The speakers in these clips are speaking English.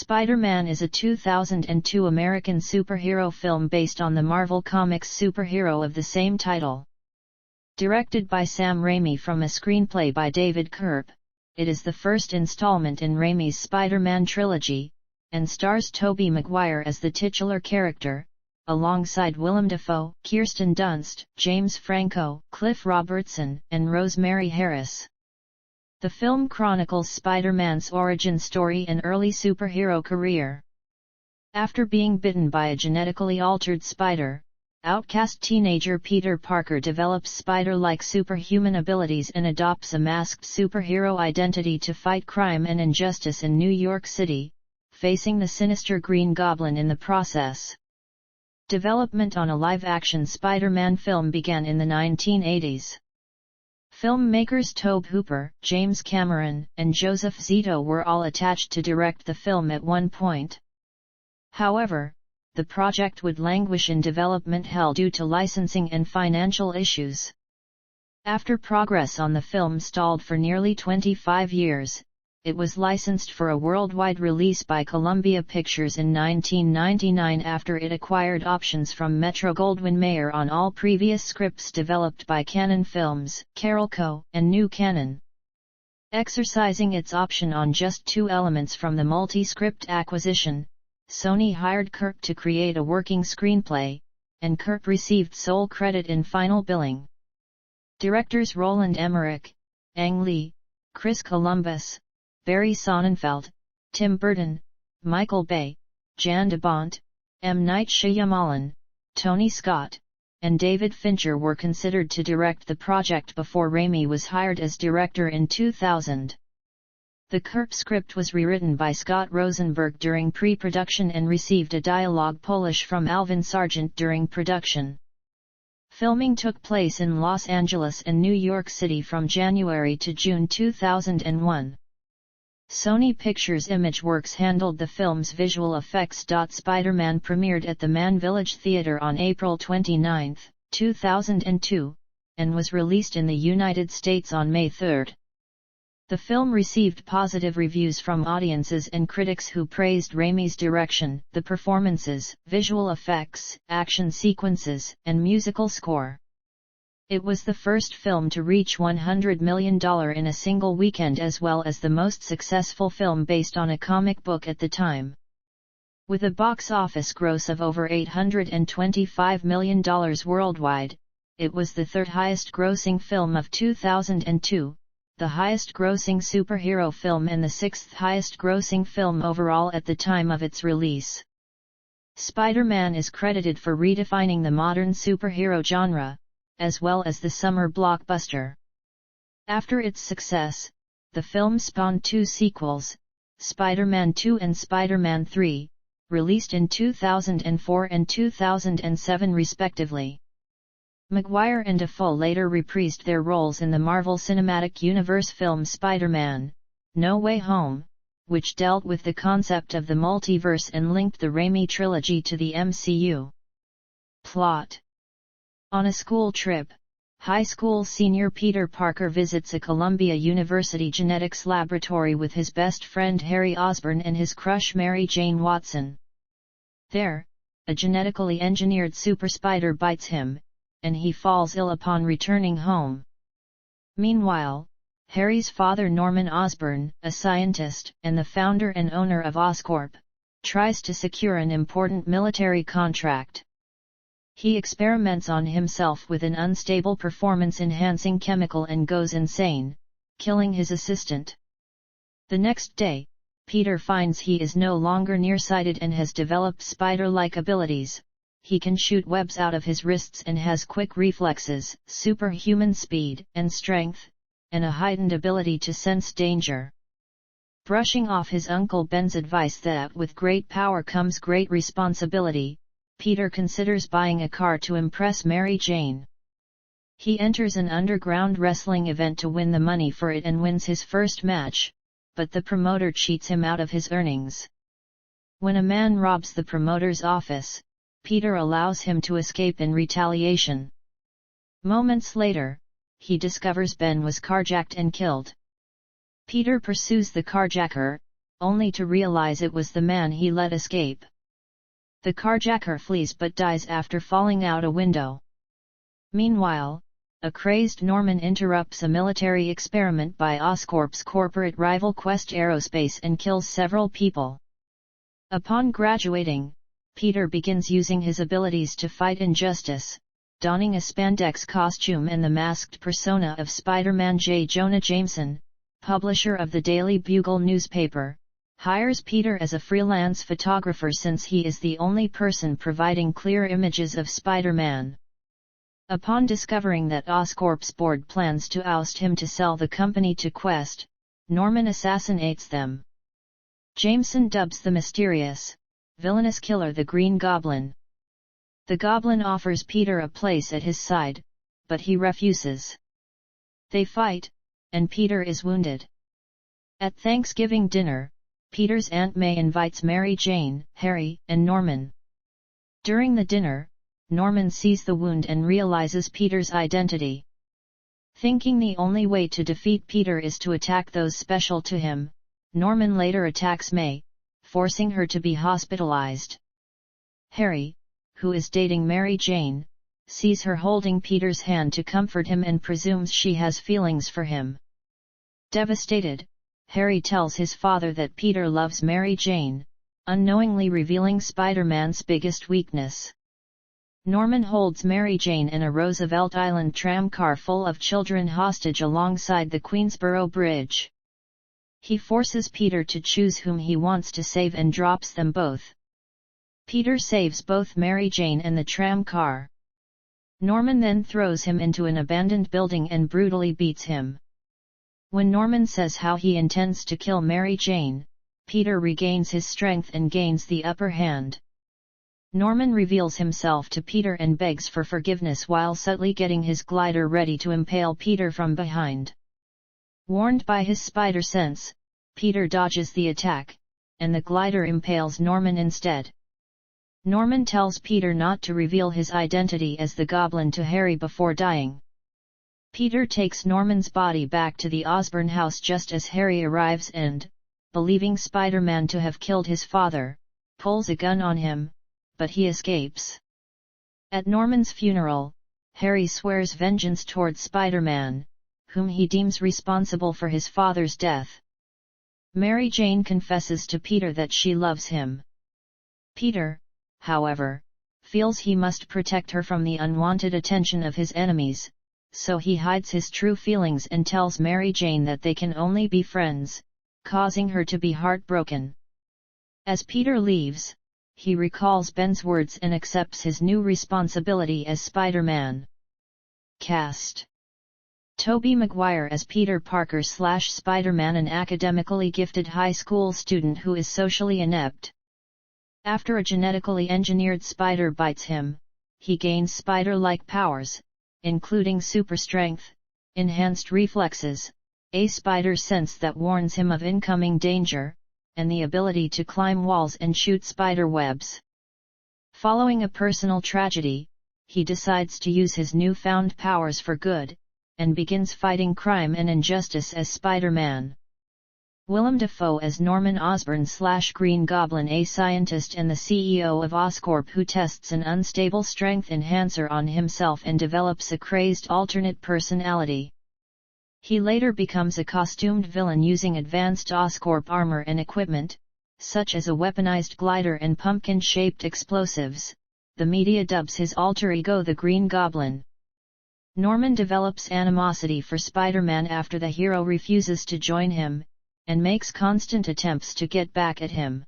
Spider-Man is a 2002 American superhero film based on the Marvel Comics superhero of the same title. Directed by Sam Raimi from a screenplay by David Koepp, it is the first installment in Raimi's Spider-Man trilogy, and stars Tobey Maguire as the titular character, alongside Willem Dafoe, Kirsten Dunst, James Franco, Cliff Robertson, and Rosemary Harris. The film chronicles Spider-Man's origin story and early superhero career. After being bitten by a genetically altered spider, outcast teenager Peter Parker develops spider-like superhuman abilities and adopts a masked superhero identity to fight crime and injustice in New York City, facing the sinister Green Goblin in the process. Development on a live-action Spider-Man film began in the 1980s. Filmmakers Tobe Hooper, James Cameron, and Joseph Zito were all attached to direct the film at one point. However, the project would languish in development hell due to licensing and financial issues. After progress on the film stalled for nearly 25 years, it was licensed for a worldwide release by Columbia Pictures in 1999 after it acquired options from Metro-Goldwyn-Mayer on all previous scripts developed by Cannon Films, Carolco, and New Cannon. Exercising its option on just 2 elements from the multi-script acquisition, Sony hired Koepp to create a working screenplay, and Koepp received sole credit in final billing. Directors Roland Emmerich, Ang Lee, Chris Columbus, Barry Sonnenfeld, Tim Burton, Michael Bay, Jan de Bont, M. Night Shyamalan, Tony Scott, and David Fincher were considered to direct the project before Raimi was hired as director in 2000. The Koepp script was rewritten by Scott Rosenberg during pre-production and received a dialogue polish from Alvin Sargent during production. Filming took place in Los Angeles and New York City from January to June 2001. Sony Pictures Imageworks handled the film's visual effects. Spider-Man premiered at the Mann Village Theatre on April 29, 2002, and was released in the United States on May 3. The film received positive reviews from audiences and critics who praised Raimi's direction, the performances, visual effects, action sequences, and musical score. It was the first film to reach $100 million in a single weekend as well as the most successful film based on a comic book at the time. With a box office gross of over $825 million worldwide, it was the third highest grossing film of 2002, the highest grossing superhero film and the sixth highest grossing film overall at the time of its release. Spider-Man is credited for redefining the modern superhero genre, as well as the summer blockbuster. After its success, the film spawned 2 sequels, Spider-Man 2 and Spider-Man 3, released in 2004 and 2007 respectively. Maguire and Dafoe later reprised their roles in the Marvel Cinematic Universe film Spider-Man: No Way Home, which dealt with the concept of the multiverse and linked the Raimi trilogy to the MCU. Plot: on a school trip, high school senior Peter Parker visits a Columbia University genetics laboratory with his best friend Harry Osborn and his crush Mary Jane Watson. There, a genetically engineered super spider bites him, and he falls ill upon returning home. Meanwhile, Harry's father Norman Osborn, a scientist and the founder and owner of Oscorp, tries to secure an important military contract. He experiments on himself with an unstable performance-enhancing chemical and goes insane, killing his assistant. The next day, Peter finds he is no longer nearsighted and has developed spider-like abilities. He can shoot webs out of his wrists and has quick reflexes, superhuman speed and strength, and a heightened ability to sense danger. Brushing off his Uncle Ben's advice that with great power comes great responsibility, Peter considers buying a car to impress Mary Jane. He enters an underground wrestling event to win the money for it and wins his first match, but the promoter cheats him out of his earnings. When a man robs the promoter's office, Peter allows him to escape in retaliation. Moments later, he discovers Ben was carjacked and killed. Peter pursues the carjacker, only to realize it was the man he let escape. The carjacker flees but dies after falling out a window. Meanwhile, a crazed Norman interrupts a military experiment by Oscorp's corporate rival Quest Aerospace and kills several people. Upon graduating, Peter begins using his abilities to fight injustice, donning a spandex costume and the masked persona of Spider-Man. J. Jonah Jameson, publisher of the Daily Bugle newspaper, hires Peter as a freelance photographer since he is the only person providing clear images of Spider-Man. Upon discovering that Oscorp's board plans to oust him to sell the company to Quest, Norman assassinates them. Jameson dubs the mysterious, villainous killer the Green Goblin. The Goblin offers Peter a place at his side, but he refuses. They fight, and Peter is wounded. At Thanksgiving dinner, Peter's Aunt May invites Mary Jane, Harry, and Norman. During the dinner, Norman sees the wound and realizes Peter's identity. Thinking the only way to defeat Peter is to attack those special to him, Norman later attacks May, forcing her to be hospitalized. Harry, who is dating Mary Jane, sees her holding Peter's hand to comfort him and presumes she has feelings for him. Devastated, Harry tells his father that Peter loves Mary Jane, unknowingly revealing Spider-Man's biggest weakness. Norman holds Mary Jane in a Roosevelt Island tramcar full of children hostage alongside the Queensboro Bridge. He forces Peter to choose whom he wants to save and drops them both. Peter saves both Mary Jane and the tramcar. Norman then throws him into an abandoned building and brutally beats him. When Norman says how he intends to kill Mary Jane, Peter regains his strength and gains the upper hand. Norman reveals himself to Peter and begs for forgiveness while subtly getting his glider ready to impale Peter from behind. Warned by his spider sense, Peter dodges the attack, and the glider impales Norman instead. Norman tells Peter not to reveal his identity as the Goblin to Harry before dying. Peter takes Norman's body back to the Osborn house just as Harry arrives and, believing Spider-Man to have killed his father, pulls a gun on him, but he escapes. At Norman's funeral, Harry swears vengeance towards Spider-Man, whom he deems responsible for his father's death. Mary Jane confesses to Peter that she loves him. Peter, however, feels he must protect her from the unwanted attention of his enemies, so he hides his true feelings and tells Mary Jane that they can only be friends, causing her to be heartbroken. As Peter leaves, he recalls Ben's words and accepts his new responsibility as Spider-Man. Cast: Tobey Maguire as Peter Parker / Spider-Man, an academically gifted high school student who is socially inept. After a genetically engineered spider bites him, he gains spider-like powers, including super strength, enhanced reflexes, a spider sense that warns him of incoming danger, and the ability to climb walls and shoot spider webs. Following a personal tragedy, he decides to use his newfound powers for good, and begins fighting crime and injustice as Spider-Man. Willem Dafoe as Norman Osborn / Green Goblin, a scientist and the CEO of Oscorp who tests an unstable strength enhancer on himself and develops a crazed alternate personality. He later becomes a costumed villain using advanced Oscorp armor and equipment, such as a weaponized glider and pumpkin-shaped explosives. The media dubs his alter ego the Green Goblin. Norman develops animosity for Spider-Man after the hero refuses to join him, and makes constant attempts to get back at him.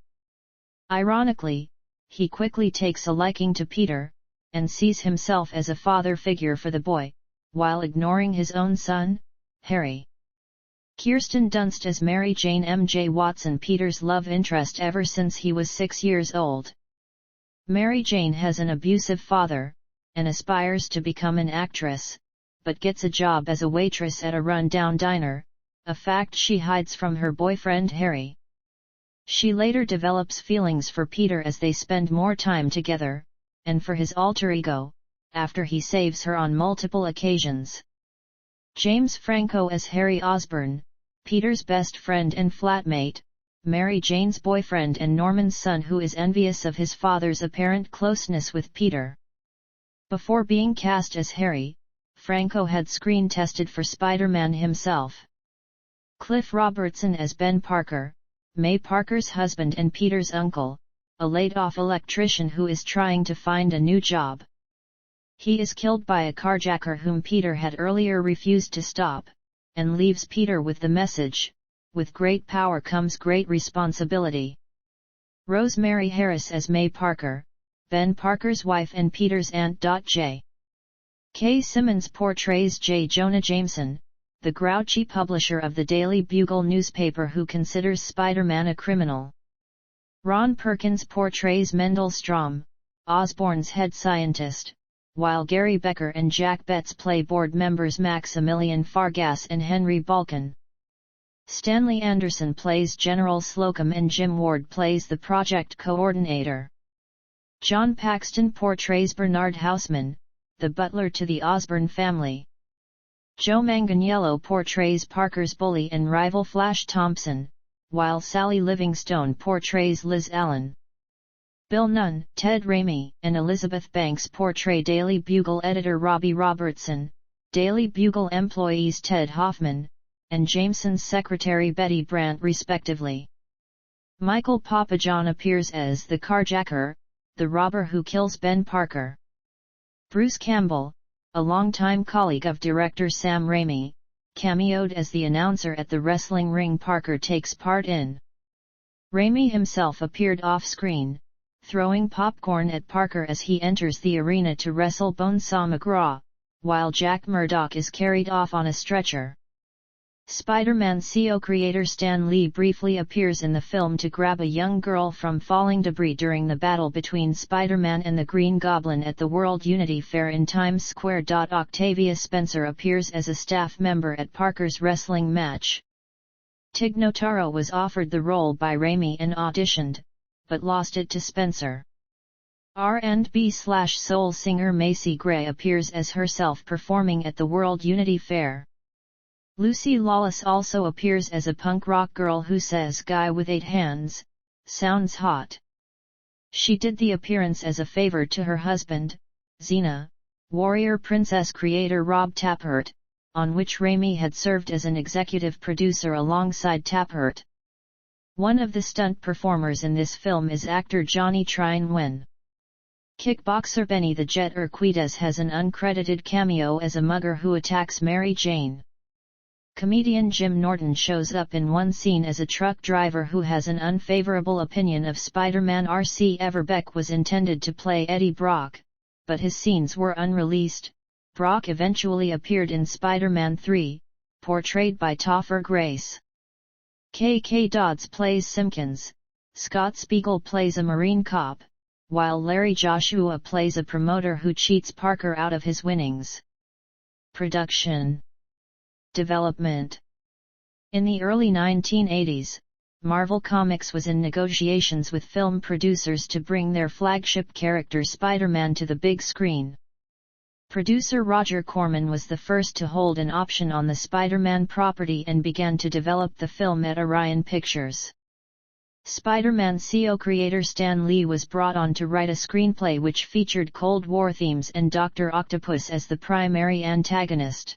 Ironically, he quickly takes a liking to Peter, and sees himself as a father figure for the boy, while ignoring his own son, Harry. Kirsten Dunst as Mary Jane M.J. Watson, Peter's love interest ever since he was 6 years old. Mary Jane has an abusive father, and aspires to become an actress, but gets a job as a waitress at a run-down diner, a fact she hides from her boyfriend Harry. She later develops feelings for Peter as they spend more time together, and for his alter ego, after he saves her on multiple occasions. James Franco as Harry Osborn, Peter's best friend and flatmate, Mary Jane's boyfriend and Norman's son, who is envious of his father's apparent closeness with Peter. Before being cast as Harry, Franco had screen tested for Spider-Man himself. Cliff Robertson as Ben Parker, May Parker's husband and Peter's uncle, a laid-off electrician who is trying to find a new job. He is killed by a carjacker whom Peter had earlier refused to stop, and leaves Peter with the message, "With great power comes great responsibility." Rosemary Harris as May Parker, Ben Parker's wife and Peter's aunt. J. K. Simmons portrays J. Jonah Jameson, the grouchy publisher of the Daily Bugle newspaper who considers Spider-Man a criminal. Ron Perkins portrays Mendel Stromm, Osborn's head scientist, while Gary Becker and Jack Betts play board members Maximilian Fargas and Henry Balkan. Stanley Anderson plays General Slocum and Jim Ward plays the project coordinator. John Paxton portrays Bernard Houseman, the butler to the Osborn family. Joe Manganiello portrays Parker's bully and rival Flash Thompson, while Sally Livingstone portrays Liz Allen. Bill Nunn, Ted Raimi, and Elizabeth Banks portray Daily Bugle editor Robbie Robertson, Daily Bugle employees Ted Hoffman, and Jameson's secretary Betty Brandt respectively. Michael Papajohn appears as the carjacker, the robber who kills Ben Parker. Bruce Campbell, a longtime colleague of director Sam Raimi, cameoed as the announcer at the wrestling ring Parker takes part in. Raimi himself appeared off-screen, throwing popcorn at Parker as he enters the arena to wrestle Bonesaw McGraw, while Jack Murdock is carried off on a stretcher. Spider-Man co-creator Stan Lee briefly appears in the film to grab a young girl from falling debris during the battle between Spider-Man and the Green Goblin at the World Unity Fair in Times Square. Octavia Spencer appears as a staff member at Parker's wrestling match. Tig Notaro was offered the role by Raimi and auditioned, but lost it to Spencer. R&B/soul singer Macy Gray appears as herself performing at the World Unity Fair. Lucy Lawless also appears as a punk rock girl who says "guy with 8 hands, sounds hot." She did the appearance as a favor to her husband, Xena, Warrior Princess creator Rob Tapert, on which Raimi had served as an executive producer alongside Tapert. One of the stunt performers in this film is actor Johnny Trine Nguyen. Kickboxer Benny the Jet Urquidez has an uncredited cameo as a mugger who attacks Mary Jane. Comedian Jim Norton shows up in one scene as a truck driver who has an unfavorable opinion of Spider-Man. R.C. Everbeck was intended to play Eddie Brock, but his scenes were unreleased. Brock eventually appeared in Spider-Man 3, portrayed by Topher Grace. K.K. Dodds plays Simpkins, Scott Spiegel plays a Marine cop, while Larry Joshua plays a promoter who cheats Parker out of his winnings. Production. Development. In the early 1980s, Marvel Comics was in negotiations with film producers to bring their flagship character Spider-Man to the big screen. Producer Roger Corman was the first to hold an option on the Spider-Man property and began to develop the film at Orion Pictures. Spider-Man co-creator Stan Lee was brought on to write a screenplay which featured Cold War themes and Dr. Octopus as the primary antagonist.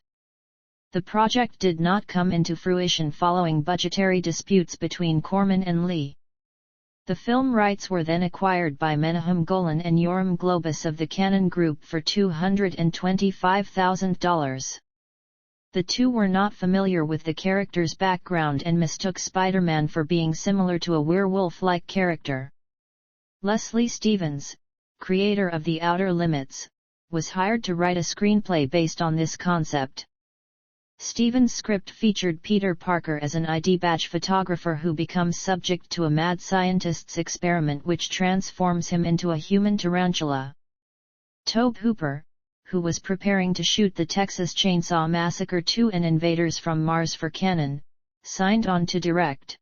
The project did not come into fruition following budgetary disputes between Corman and Lee. The film rights were then acquired by Menahem Golan and Yoram Globus of the Cannon Group for $225,000. The two were not familiar with the character's background and mistook Spider-Man for being similar to a werewolf-like character. Leslie Stevens, creator of The Outer Limits, was hired to write a screenplay based on this concept. Stevens' script featured Peter Parker as an ID badge photographer who becomes subject to a mad scientist's experiment which transforms him into a human tarantula. Tobe Hooper, who was preparing to shoot the Texas Chainsaw Massacre 2 and Invaders from Mars for Cannon, signed on to direct.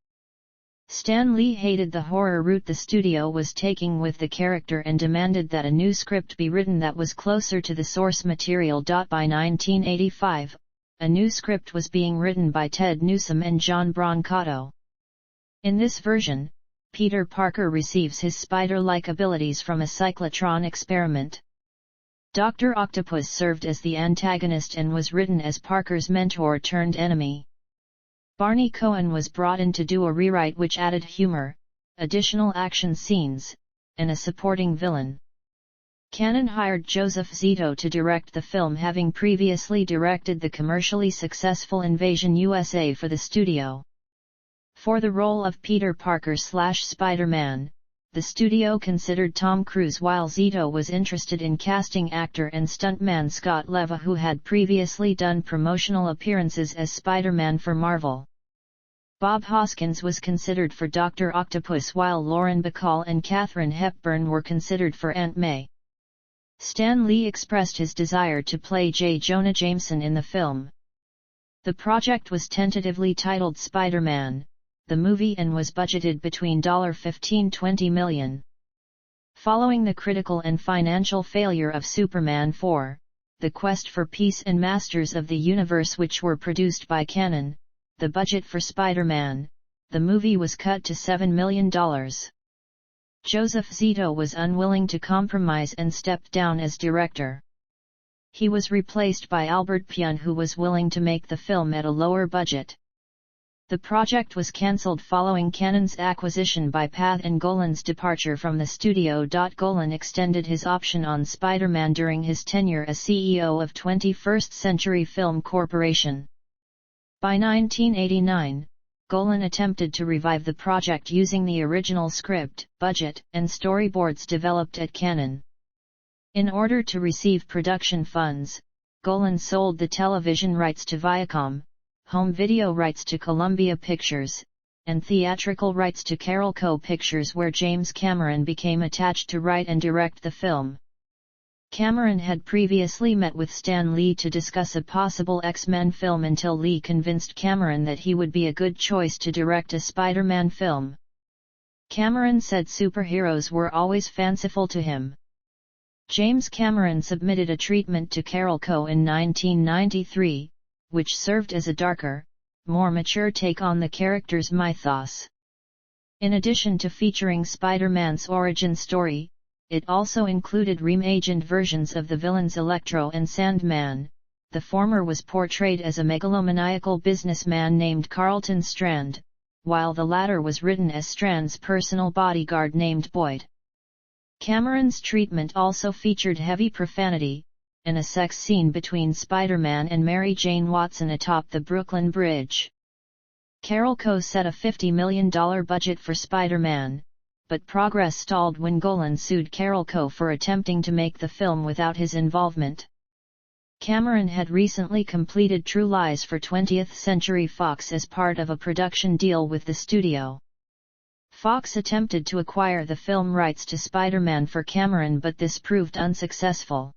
Stan Lee hated the horror route the studio was taking with the character and demanded that a new script be written that was closer to the source material. By 1985, a new script was being written by Ted Newsom and John Brancato. In this version, Peter Parker receives his spider-like abilities from a cyclotron experiment. Dr. Octopus served as the antagonist and was written as Parker's mentor-turned-enemy. Barney Cohen was brought in to do a rewrite which added humor, additional action scenes, and a supporting villain. Cannon hired Joseph Zito to direct the film, having previously directed the commercially successful Invasion USA for the studio. For the role of Peter Parker/Spider-Man, the studio considered Tom Cruise, while Zito was interested in casting actor and stuntman Scott Leva, who had previously done promotional appearances as Spider-Man for Marvel. Bob Hoskins was considered for Dr. Octopus, while Lauren Bacall and Katharine Hepburn were considered for Aunt May. Stan Lee expressed his desire to play J. Jonah Jameson in the film. The project was tentatively titled Spider-Man, the movie, and was budgeted between $15–20 million. Following the critical and financial failure of Superman 4, The Quest for Peace and Masters of the Universe, which were produced by Cannon, the budget for Spider-Man, the movie was cut to $7 million. Joseph Zito was unwilling to compromise and stepped down as director. He was replaced by Albert Pyun, who was willing to make the film at a lower budget. The project was cancelled following Cannon's acquisition by Path and Golan's departure from the studio. Golan extended his option on Spider-Man during his tenure as CEO of 21st Century Film Corporation. By 1989, Golan attempted to revive the project using the original script, budget, and storyboards developed at Cannon. In order to receive production funds, Golan sold the television rights to Viacom, home video rights to Columbia Pictures, and theatrical rights to Carolco Pictures, where James Cameron became attached to write and direct the film. Cameron had previously met with Stan Lee to discuss a possible X-Men film until Lee convinced Cameron that he would be a good choice to direct a Spider-Man film. Cameron said superheroes were always fanciful to him. James Cameron submitted a treatment to Carolco in 1993, which served as a darker, more mature take on the character's mythos. In addition to featuring Spider-Man's origin story, it also included reimagined versions of the villains Electro and Sandman. The former was portrayed as a megalomaniacal businessman named Carlton Strand, while the latter was written as Strand's personal bodyguard named Boyd. Cameron's treatment also featured heavy profanity, and a sex scene between Spider-Man and Mary Jane Watson atop the Brooklyn Bridge. Carolco set a $50 million budget for Spider-Man, but progress stalled when Golan sued Carolco for attempting to make the film without his involvement. Cameron had recently completed True Lies for 20th Century Fox as part of a production deal with the studio. Fox attempted to acquire the film rights to Spider-Man for Cameron, but this proved unsuccessful.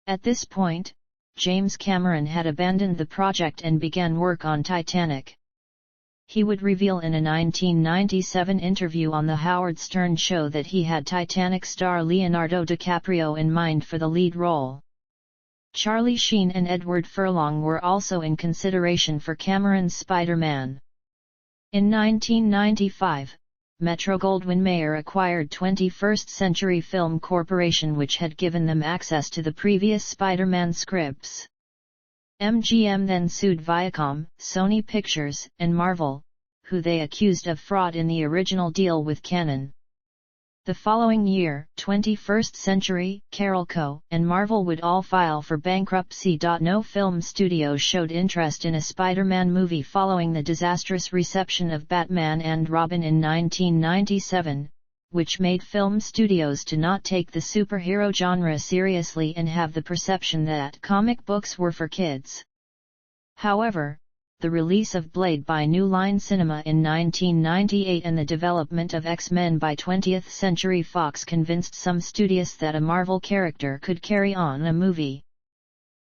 At this point, James Cameron had abandoned the project and began work on Titanic. He would reveal in a 1997 interview on The Howard Stern Show that he had Titanic star Leonardo DiCaprio in mind for the lead role. Charlie Sheen and Edward Furlong were also in consideration for Cameron's Spider-Man. In 1995, Metro-Goldwyn-Mayer acquired 21st Century Film Corporation, which had given them access to the previous Spider-Man scripts. MGM then sued Viacom, Sony Pictures, and Marvel, who they accused of fraud in the original deal with Cannon. The following year, 21st Century, Carolco, and Marvel would all file for bankruptcy. No film studio showed interest in a Spider-Man movie following the disastrous reception of Batman and Robin in 1997, which made film studios to not take the superhero genre seriously and have the perception that comic books were for kids. However, the release of Blade by New Line Cinema in 1998 and the development of X-Men by 20th Century Fox convinced some studios that a Marvel character could carry on a movie.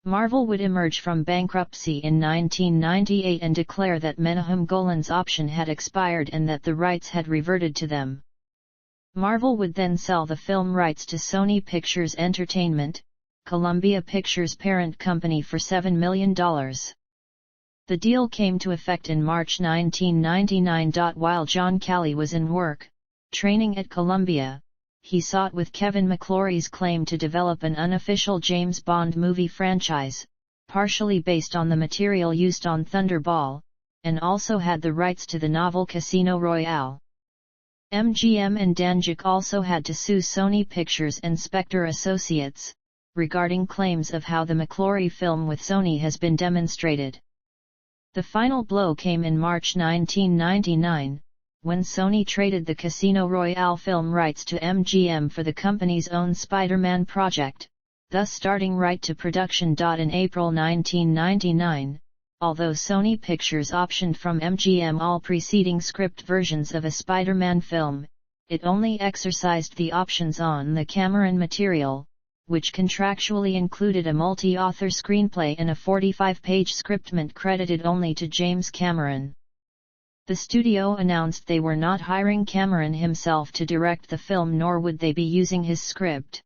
Marvel would emerge from bankruptcy in 1998 and declare that Menahem Golan's option had expired and that the rights had reverted to them. Marvel would then sell the film rights to Sony Pictures Entertainment, Columbia Pictures' parent company, for $7 million. The deal came to effect in March 1999. While John Calley was in work, training at Columbia, he sought with Kevin McClory's claim to develop an unofficial James Bond movie franchise, partially based on the material used on Thunderball, and also had the rights to the novel Casino Royale. MGM and Danjik also had to sue Sony Pictures and Spectre Associates, regarding claims of how the McClory film with Sony has been demonstrated. The final blow came in March 1999, when Sony traded the Casino Royale film rights to MGM for the company's own Spider-Man project, thus starting right to production. In April 1999, although Sony Pictures optioned from MGM all preceding script versions of a Spider-Man film, it only exercised the options on the Cameron material, which contractually included a multi-author screenplay and a 45-page scriptment credited only to James Cameron. The studio announced they were not hiring Cameron himself to direct the film, nor would they be using his script.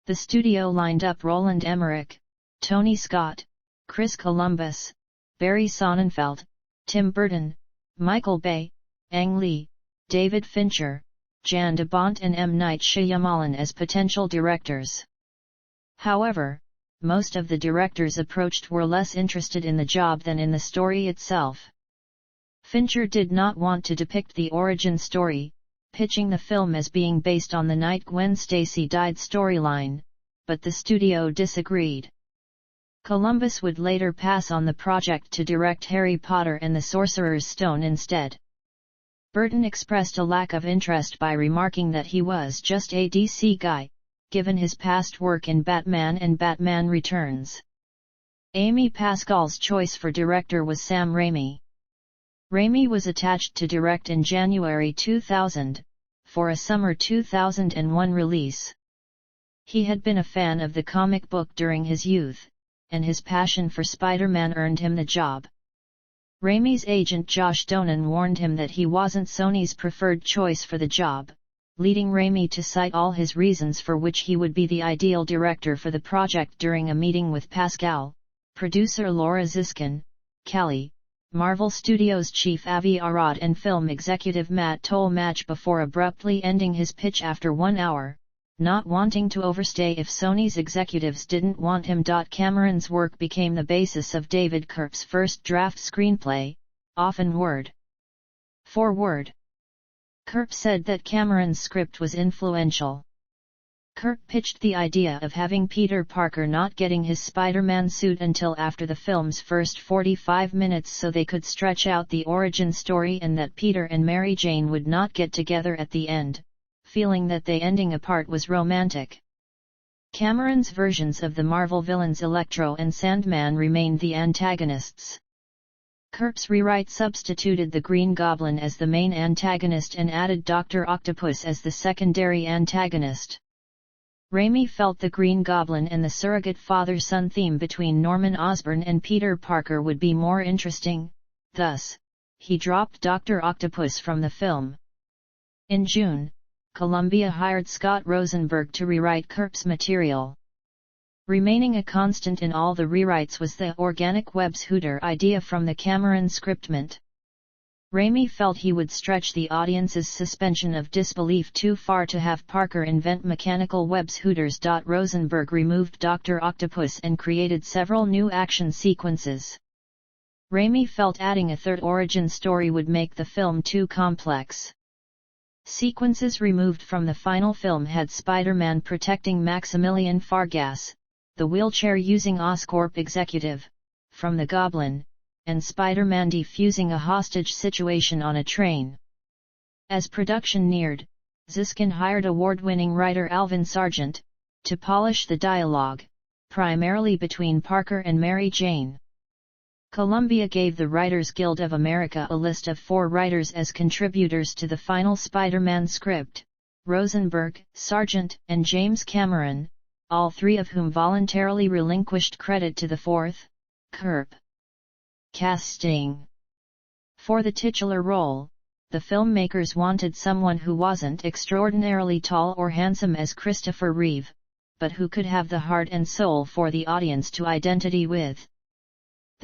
The studio lined up Roland Emmerich, Tony Scott, Chris Columbus, Barry Sonnenfeld, Tim Burton, Michael Bay, Ang Lee, David Fincher, Jan de Bont and M. Night Shyamalan as potential directors. However, most of the directors approached were less interested in the job than in the story itself. Fincher did not want to depict the origin story, pitching the film as being based on the night Gwen Stacy died storyline, but the studio disagreed. Columbus would later pass on the project to direct Harry Potter and the Sorcerer's Stone instead. Burton expressed a lack of interest by remarking that he was just a DC guy, given his past work in Batman and Batman Returns. Amy Pascal's choice for director was Sam Raimi. Raimi was attached to direct in January 2000, for a summer 2001 release. He had been a fan of the comic book during his youth, and his passion for Spider-Man earned him the job. Raimi's agent Josh Donen warned him that he wasn't Sony's preferred choice for the job, leading Raimi to cite all his reasons for which he would be the ideal director for the project during a meeting with Pascal, producer Laura Ziskin, Calley, Marvel Studios chief Avi Arad and film executive Matt Tolmach before abruptly ending his pitch after 1 hour, not wanting to overstay if Sony's executives didn't want him. Cameron's work became the basis of David Kirk's first draft screenplay, often word for word. Kirk said that Cameron's script was influential. Kirk pitched the idea of having Peter Parker not getting his Spider-Man suit until after the film's first 45 minutes so they could stretch out the origin story, and that Peter and Mary Jane would not get together at the end, feeling that they ending apart was romantic. Cameron's versions of the Marvel villains Electro and Sandman remained the antagonists. Kirk's rewrite substituted the Green Goblin as the main antagonist and added Dr. Octopus as the secondary antagonist. Raimi felt the Green Goblin and the surrogate father-son theme between Norman Osborn and Peter Parker would be more interesting, thus, he dropped Dr. Octopus from the film. In June, Columbia hired Scott Rosenberg to rewrite Kirk's material. Remaining a constant in all the rewrites was the organic web shooter idea from the Cameron scriptment. Raimi felt he would stretch the audience's suspension of disbelief too far to have Parker invent mechanical web shooters. Rosenberg removed Dr. Octopus and created several new action sequences. Raimi felt adding a third origin story would make the film too complex. Sequences removed from the final film had Spider-Man protecting Maximilian Fargas, the wheelchair-using Oscorp executive, from the Goblin, and Spider-Man defusing a hostage situation on a train. As production neared, Ziskin hired award-winning writer Alvin Sargent, to polish the dialogue, primarily between Parker and Mary Jane. Columbia gave the Writers Guild of America a list of 4 writers as contributors to the final Spider-Man script: Rosenberg, Sargent, and James Cameron, all 3 of whom voluntarily relinquished credit to the 4th, Kirk. Casting. For the titular role, the filmmakers wanted someone who wasn't extraordinarily tall or handsome as Christopher Reeve, but who could have the heart and soul for the audience to identify with.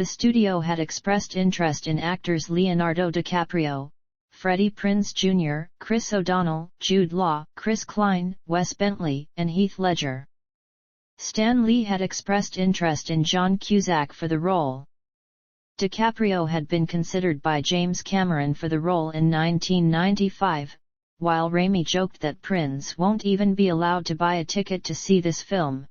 The studio had expressed interest in actors Leonardo DiCaprio, Freddie Prinze Jr., Chris O'Donnell, Jude Law, Chris Klein, Wes Bentley, and Heath Ledger. Stan Lee had expressed interest in John Cusack for the role. DiCaprio had been considered by James Cameron for the role in 1995, while Raimi joked that Prinze won't even be allowed to buy a ticket to see this film.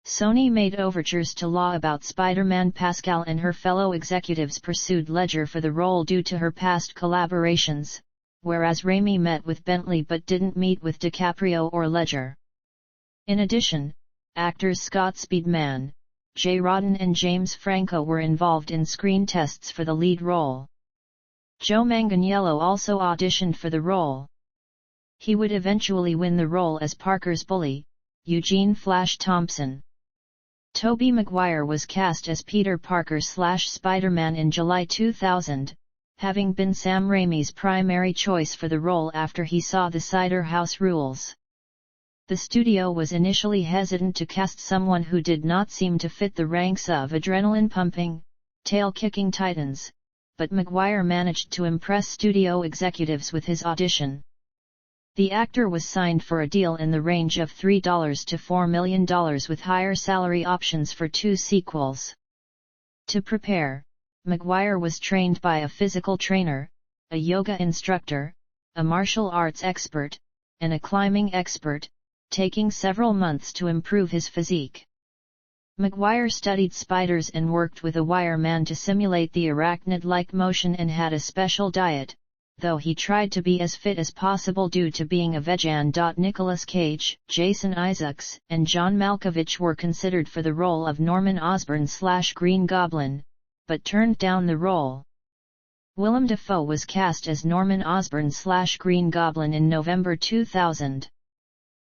Sony made overtures to Law about Spider-Man. Pascal and her fellow executives pursued Ledger for the role due to her past collaborations, whereas Raimi met with Bentley but didn't meet with DiCaprio or Ledger. In addition, actors Scott Speedman, Jay Rodden and James Franco were involved in screen tests for the lead role. Joe Manganiello also auditioned for the role. He would eventually win the role as Parker's bully, Eugene Flash Thompson. Tobey Maguire was cast as Peter Parker/Spider-Man in July 2000, having been Sam Raimi's primary choice for the role after he saw The Cider House Rules. The studio was initially hesitant to cast someone who did not seem to fit the ranks of adrenaline-pumping, tail-kicking titans, but Maguire managed to impress studio executives with his audition. The actor was signed for a deal in the range of $3 to $4 million with higher salary options for 2 sequels. To prepare, Maguire was trained by a physical trainer, a yoga instructor, a martial arts expert, and a climbing expert, taking several months to improve his physique. Maguire studied spiders and worked with a wire man to simulate the arachnid-like motion and had a special diet, though he tried to be as fit as possible due to being a vegan. Nicolas Cage, Jason Isaacs, and John Malkovich were considered for the role of Norman Osborn/Green Goblin, but turned down the role. Willem Dafoe was cast as Norman Osborn/Green Goblin in November 2000.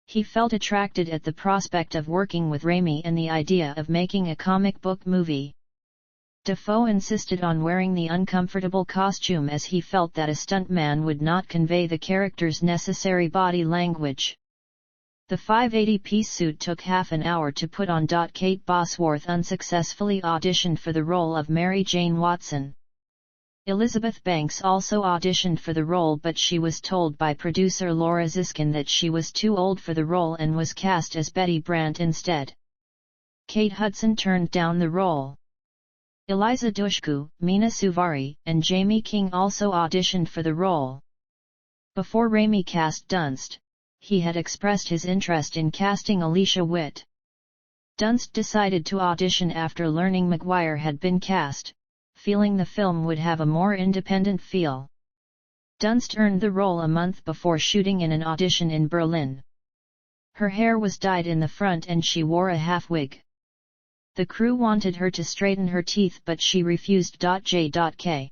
He felt attracted at the prospect of working with Raimi and the idea of making a comic book movie. Dafoe insisted on wearing the uncomfortable costume as he felt that a stuntman would not convey the character's necessary body language. The 580-piece suit took half an hour to put on. Kate Bosworth unsuccessfully auditioned for the role of Mary Jane Watson. Elizabeth Banks also auditioned for the role, but she was told by producer Laura Ziskin that she was too old for the role and was cast as Betty Brant instead. Kate Hudson turned down the role. Eliza Dushku, Mina Suvari, and Jamie King also auditioned for the role. Before Raimi cast Dunst, he had expressed his interest in casting Alicia Witt. Dunst decided to audition after learning Maguire had been cast, feeling the film would have a more independent feel. Dunst earned the role a month before shooting in an audition in Berlin. Her hair was dyed in the front and she wore a half wig. The crew wanted her to straighten her teeth but she refused. J.K.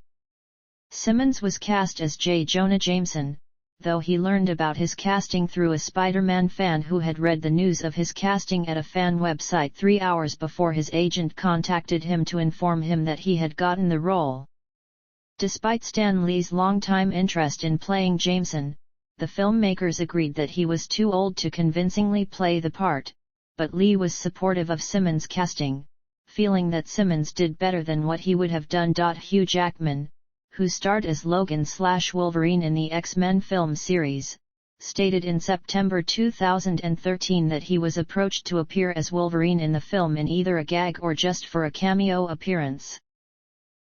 Simmons was cast as J. Jonah Jameson, though he learned about his casting through a Spider-Man fan who had read the news of his casting at a fan website 3 hours before his agent contacted him to inform him that he had gotten the role. Despite Stan Lee's longtime interest in playing Jameson, the filmmakers agreed that he was too old to convincingly play the part, but Lee was supportive of Simmons' casting, feeling that Simmons did better than what he would have done. Hugh Jackman, who starred as Logan/Wolverine in the X-Men film series, stated in September 2013 that he was approached to appear as Wolverine in the film in either a gag or just for a cameo appearance.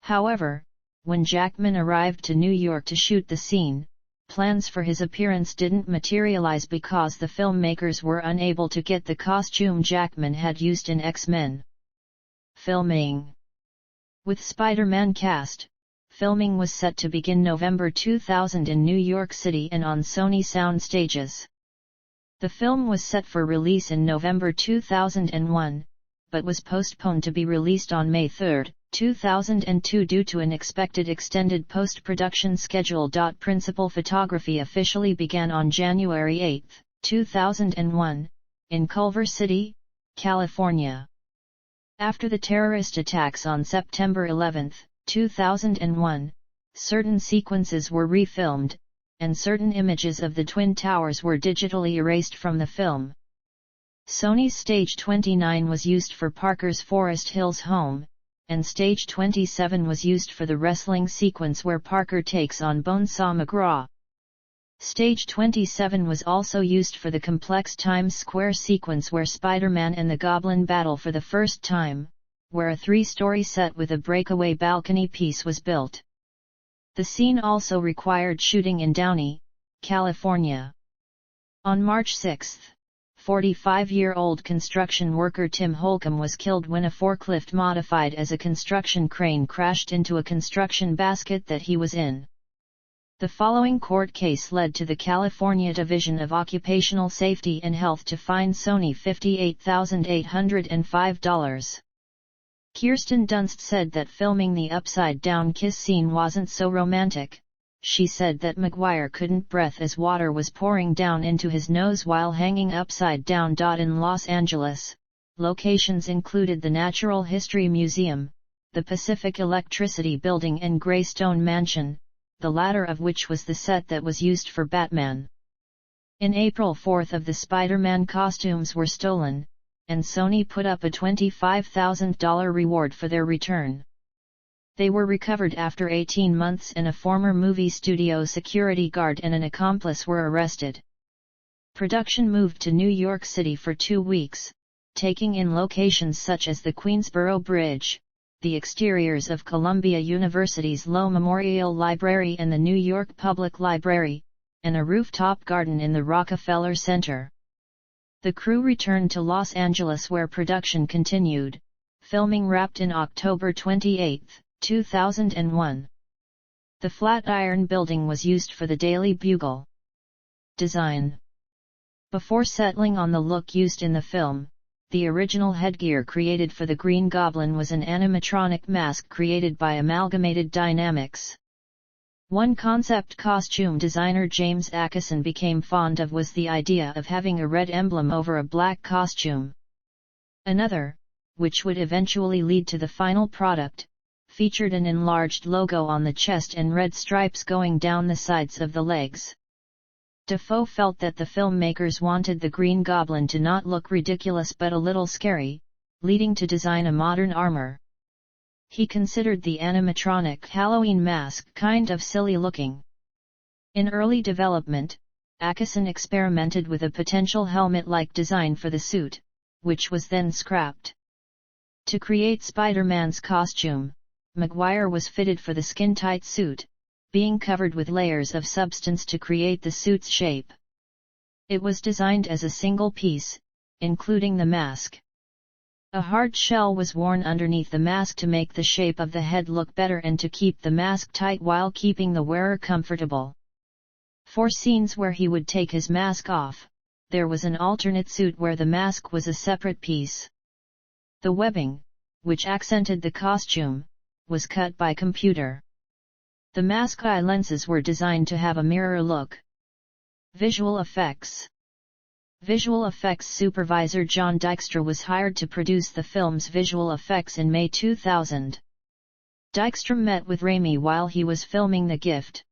However, when Jackman arrived to New York to shoot the scene, plans for his appearance didn't materialize because the filmmakers were unable to get the costume Jackman had used in X-Men. Filming. With Spider-Man cast, filming was set to begin November 2000 in New York City and on Sony sound stages. The film was set for release in November 2001, but was postponed to be released on May 3, 2002 due to an expected extended post-production schedule. Principal photography officially began on January 8, 2001, in Culver City, California. After the terrorist attacks on September 11, 2001, certain sequences were refilmed, and certain images of the Twin Towers were digitally erased from the film. Sony's Stage 29 was used for Parker's Forest Hills home, and stage 27 was used for the wrestling sequence where Parker takes on Bonesaw McGraw. Stage 27 was also used for the complex Times Square sequence where Spider-Man and the Goblin battle for the first time, where a 3-story set with a breakaway balcony piece was built. The scene also required shooting in Downey, California. On March 6, 45-year-old construction worker Tim Holcomb was killed when a forklift modified as a construction crane crashed into a construction basket that he was in. The following court case led to the California Division of Occupational Safety and Health to fine Sony $58,805. Kirsten Dunst said that filming the upside-down kiss scene wasn't so romantic. She said that Maguire couldn't breathe as water was pouring down into his nose while hanging upside down. In Los Angeles, locations included the Natural History Museum, the Pacific Electricity Building and Greystone Mansion, the latter of which was the set that was used for Batman. In April 4 of the Spider-Man costumes were stolen, and Sony put up a $25,000 reward for their return. They were recovered after 18 months and a former movie studio security guard and an accomplice were arrested. Production moved to New York City for 2 weeks, taking in locations such as the Queensboro Bridge, the exteriors of Columbia University's Lowe Memorial Library and the New York Public Library, and a rooftop garden in the Rockefeller Center. The crew returned to Los Angeles where production continued. Filming wrapped in October 28, 2001. The Flatiron Building was used for the Daily Bugle. Design. Before settling on the look used in the film, the original headgear created for the Green Goblin was an animatronic mask created by Amalgamated Dynamics. One concept costume designer James Acheson became fond of was the idea of having a red emblem over a black costume. Another, which would eventually lead to the final product, featured an enlarged logo on the chest and red stripes going down the sides of the legs. Dafoe felt that the filmmakers wanted the Green Goblin to not look ridiculous but a little scary, leading to design a modern armor. He considered the animatronic Halloween mask kind of silly looking. In early development, Acheson experimented with a potential helmet-like design for the suit, which was then scrapped. To create Spider-Man's costume, Maguire was fitted for the skin-tight suit, being covered with layers of substance to create the suit's shape. It was designed as a single piece, including the mask. A hard shell was worn underneath the mask to make the shape of the head look better and to keep the mask tight while keeping the wearer comfortable. For scenes where he would take his mask off, there was an alternate suit where the mask was a separate piece. The webbing, which accented the costume, was cut by computer. The mask eye lenses were designed to have a mirror look. Visual effects. Visual effects supervisor John Dykstra was hired to produce the film's visual effects in May 2000. Dykstra met with Raimi while he was filming The Gift.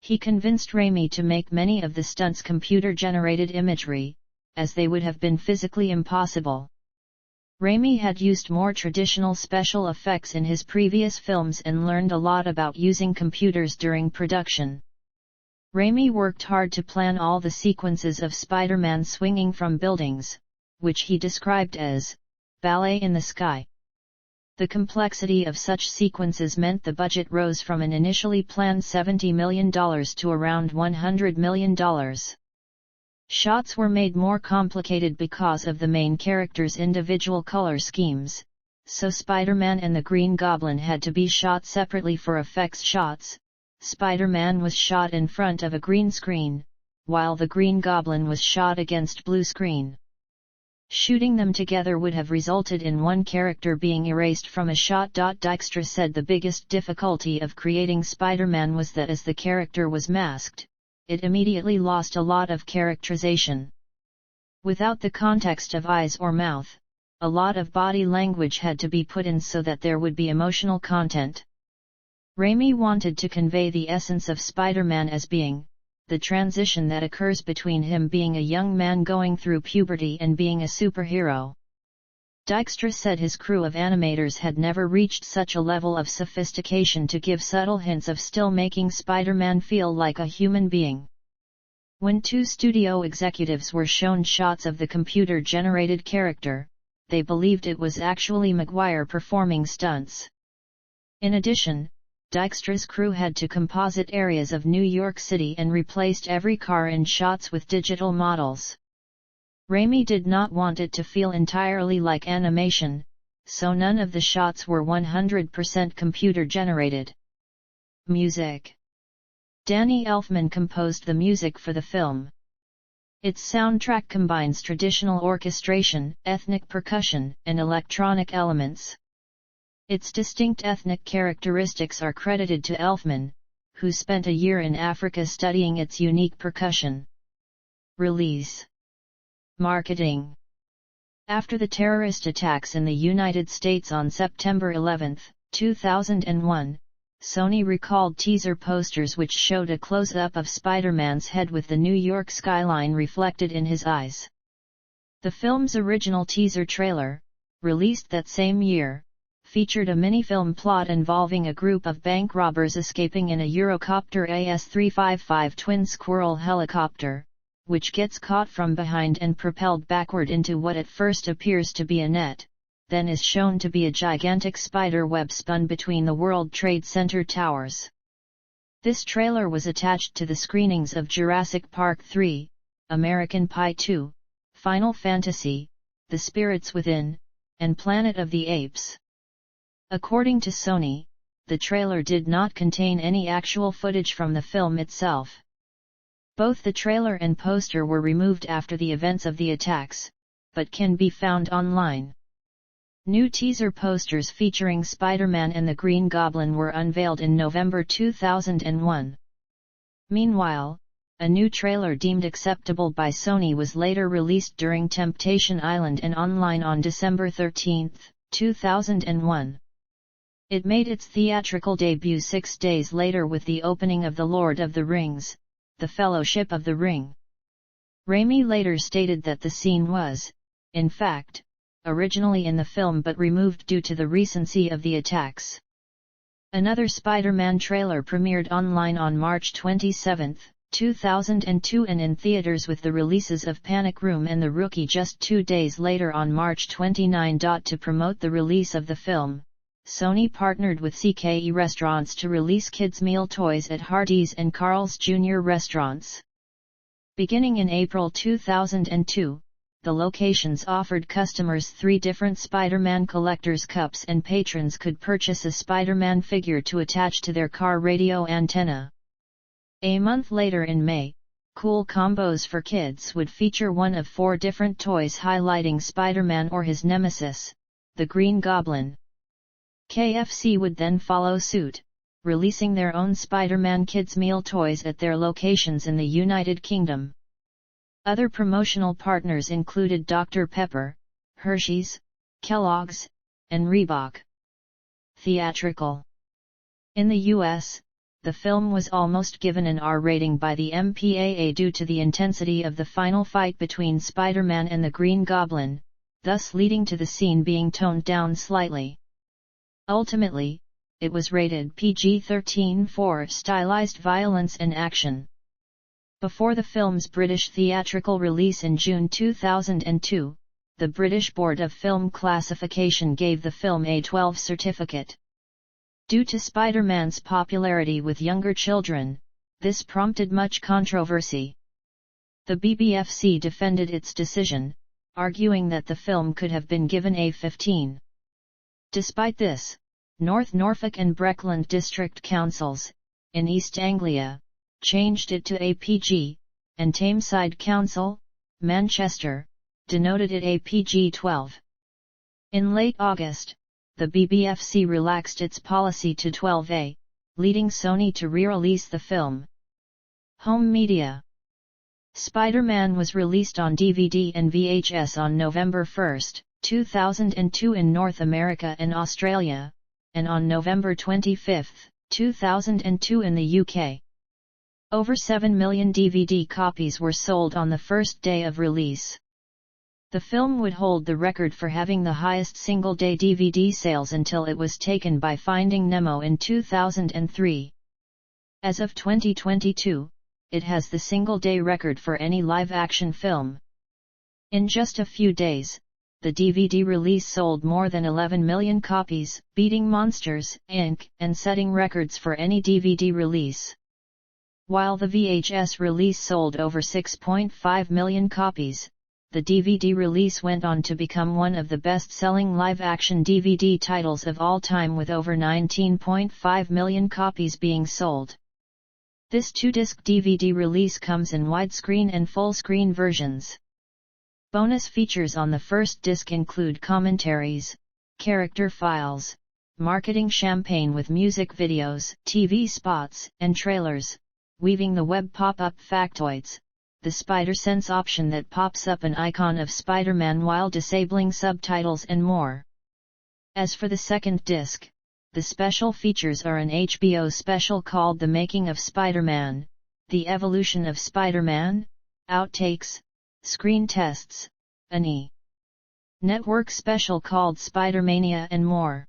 He convinced Raimi to make many of the stunts computer-generated imagery, as they would have been physically impossible. Raimi had used more traditional special effects in his previous films and learned a lot about using computers during production. Raimi worked hard to plan all the sequences of Spider-Man swinging from buildings, which he described as ballet in the sky. The complexity of such sequences meant the budget rose from an initially planned $70 million to around $100 million. Shots were made more complicated because of the main character's individual color schemes, so Spider-Man and the Green Goblin had to be shot separately for effects shots. Spider-Man was shot in front of a green screen, while the Green Goblin was shot against blue screen. Shooting them together would have resulted in one character being erased from a shot. Dykstra said the biggest difficulty of creating Spider-Man was that as the character was masked, it immediately lost a lot of characterization. Without the context of eyes or mouth, a lot of body language had to be put in so that there would be emotional content. Raimi wanted to convey the essence of Spider-Man as being the transition that occurs between him being a young man going through puberty and being a superhero. Dykstra said his crew of animators had never reached such a level of sophistication to give subtle hints of still making Spider-Man feel like a human being. When two studio executives were shown shots of the computer-generated character, they believed it was actually Maguire performing stunts. In addition, Dykstra's crew had to composite areas of New York City and replaced every car in shots with digital models. Raimi did not want it to feel entirely like animation, so none of the shots were 100% computer-generated. Music. Danny Elfman composed the music for the film. Its soundtrack combines traditional orchestration, ethnic percussion, and electronic elements. Its distinct ethnic characteristics are credited to Elfman, who spent a year in Africa studying its unique percussion. Release. Marketing. After the terrorist attacks in the United States on September 11, 2001, Sony recalled teaser posters which showed a close-up of Spider-Man's head with the New York skyline reflected in his eyes. The film's original teaser trailer, released that same year, featured a mini-film plot involving a group of bank robbers escaping in a Eurocopter AS-355 twin squirrel helicopter, which gets caught from behind and propelled backward into what at first appears to be a net, then is shown to be a gigantic spider web spun between the World Trade Center towers. This trailer was attached to the screenings of Jurassic Park 3, American Pie 2, Final Fantasy, The Spirits Within, and Planet of the Apes. According to Sony, the trailer did not contain any actual footage from the film itself. Both the trailer and poster were removed after the events of the attacks, but can be found online. New teaser posters featuring Spider-Man and the Green Goblin were unveiled in November 2001. Meanwhile, a new trailer deemed acceptable by Sony was later released during Temptation Island and online on December 13, 2001. It made its theatrical debut 6 days later with the opening of The Lord of the Rings, The Fellowship of the Ring. Raimi later stated that the scene was, in fact, originally in the film but removed due to the recency of the attacks. Another Spider-Man trailer premiered online on March 27, 2002 and in theaters with the releases of Panic Room and The Rookie just 2 days later on March 29. To promote the release of the film, Sony partnered with CKE Restaurants to release kids' meal toys at Hardee's and Carl's Jr. restaurants. Beginning in April 2002, the locations offered customers 3 different Spider-Man collector's cups and patrons could purchase a Spider-Man figure to attach to their car radio antenna. A month later in May, Cool Combos for Kids would feature one of 4 different toys highlighting Spider-Man or his nemesis, the Green Goblin. KFC would then follow suit, releasing their own Spider-Man Kids meal toys at their locations in the United Kingdom. Other promotional partners included Dr. Pepper, Hershey's, Kellogg's, and Reebok. Theatrical. In the US, the film was almost given an R rating by the MPAA due to the intensity of the final fight between Spider-Man and the Green Goblin, thus leading to the scene being toned down slightly. Ultimately, it was rated PG-13 for stylized violence and action. Before the film's British theatrical release in June 2002, the British Board of Film Classification gave the film a 12 certificate. Due to Spider-Man's popularity with younger children, this prompted much controversy. The BBFC defended its decision, arguing that the film could have been given a 15. Despite this, North Norfolk and Breckland District Councils, in East Anglia, changed it to a PG, and Tameside Council, Manchester, denoted it a PG-12. In late August, the BBFC relaxed its policy to 12A, leading Sony to re-release the film. Home media. Spider-Man was released on DVD and VHS on November 1, 2002 in North America and Australia, and on November 25, 2002 in the UK. Over 7 million DVD copies were sold on the first day of release. The film would hold the record for having the highest single-day DVD sales until it was taken by Finding Nemo in 2003. As of 2022, it has the single-day record for any live-action film. In just a few days, the DVD release sold more than 11 million copies, beating Monsters, Inc., and setting records for any DVD release. While the VHS release sold over 6.5 million copies, the DVD release went on to become one of the best-selling live-action DVD titles of all time, with over 19.5 million copies being sold. This 2-disc DVD release comes in widescreen and full-screen versions. Bonus features on the first disc include commentaries, character files, marketing champagne with music videos, TV spots, and trailers, weaving the web pop-up factoids, the SpiderSense option that pops up an icon of Spider-Man while disabling subtitles, and more. As for the second disc, the special features are an HBO special called The Making of Spider-Man, The Evolution of Spider-Man, Outtakes, Screen Tests, an E! Network special called Spider-Mania, and more.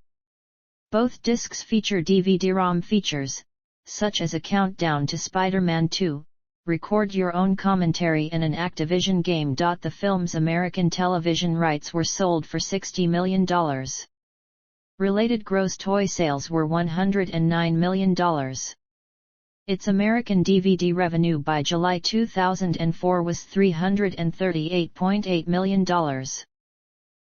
Both discs feature DVD-ROM features, such as a countdown to Spider-Man 2, record your own commentary, and an Activision game. The film's American television rights were sold for $60 million. Related gross toy sales were $109 million. Its American DVD revenue by July 2004 was $338.8 million.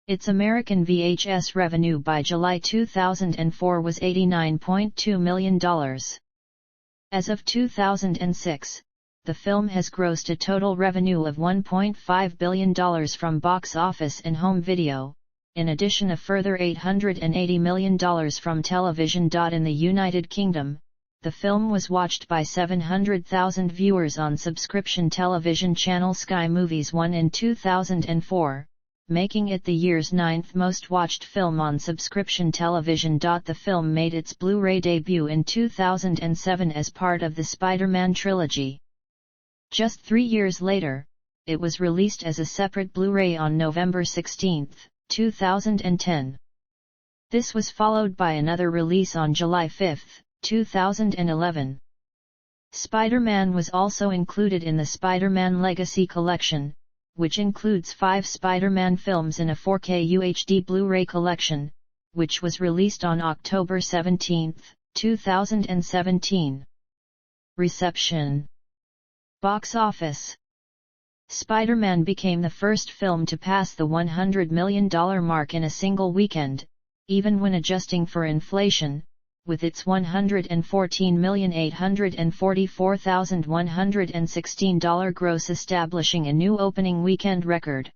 Its American VHS revenue by July 2004 was $89.2 million. As of 2006, the film has grossed a total revenue of $1.5 billion from box office and home video, in addition a further $880 million from television. In the United Kingdom, the film was watched by 700,000 viewers on subscription television channel Sky Movies 1 in 2004, making it the year's 9th most watched film on subscription television. The film made its Blu-ray debut in 2007 as part of the Spider-Man trilogy. Just 3 years later, it was released as a separate Blu-ray on November 16, 2010. This was followed by another release on July 5, 2011. Spider-Man was also included in the Spider-Man Legacy Collection, which includes 5 Spider-Man films in a 4K UHD Blu-ray collection, which was released on October 17, 2017. Reception. Box office. Spider-Man became the first film to pass the $100 million mark in a single weekend, even when adjusting for inflation, with its $114,844,116 gross establishing a new opening weekend record.